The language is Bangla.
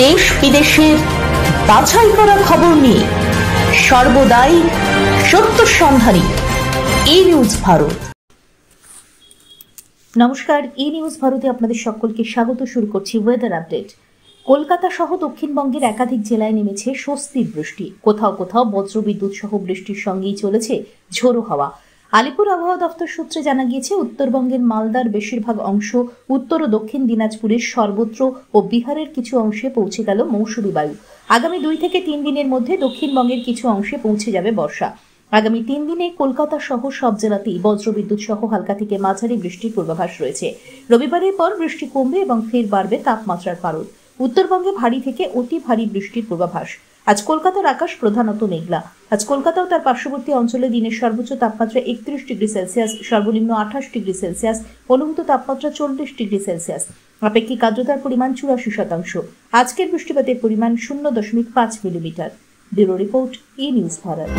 দেশ বিদেশের বাছাই করা খবর নিয়ে সর্বদাই সত্য সন্ধানী ই নিউজ ভারত। নমস্কার, ই নিউজ ভারতে আপনাদের সকলকে স্বাগত। শুরু করছি ওয়েদার আপডেট। কলকাতা সহ দক্ষিণবঙ্গের একাধিক জেলায় নেমেছে স্বস্তির বৃষ্টি। কোথাও কোথাও বজ্রবিদ্যুৎ সহ বৃষ্টির সঙ্গেই চলেছে ঝোড়ো হাওয়া। আলিপুর আবহাওয়া দফতর সূত্রে জানা গিয়েছে, উত্তরবঙ্গের মালদার বেশিরভাগ অংশ, উত্তর ও দক্ষিণ দিনাজপুরের সর্বত্র ও বিহারের কিছু অংশে পৌঁছে গেল মৌসুমী বায়ু। আগামী 2 থেকে 3 দিনের মধ্যে দক্ষিণবঙ্গের কিছু অংশে পৌঁছে যাবে বর্ষা। আগামী 3 দিনে কলকাতা সহ সব জেলাতেই বজ্রবিদ্যুৎ সহ হালকা থেকে মাঝারি বৃষ্টির পূর্বাভাস রয়েছে। রবিবারের পর বৃষ্টি কমবে এবং ফের বাড়বে তাপমাত্রার পারদ। উত্তরবঙ্গে ভারী থেকে অতি ভারী বৃষ্টির পূর্বাভাস। আজ কলকাতার আকাশ প্রধানত মেঘলা। আজ কলকাতা ও তার পার্শ্ববর্তী অঞ্চলে দিনের সর্বোচ্চ তাপমাত্রা 31 ডিগ্রি সেলসিয়াস, সর্বনিম্ন 28 ডিগ্রি সেলসিয়াস, অনুভূত তাপমাত্রা 40 ডিগ্রি সেলসিয়াস। আপেক্ষিক আর্দ্রতার পরিমাণ 84%। আজকের বৃষ্টিপাতের পরিমাণ 0.5 মিলিমিটার। ব্যুরো রিপোর্ট, ই নিউজ ভারত।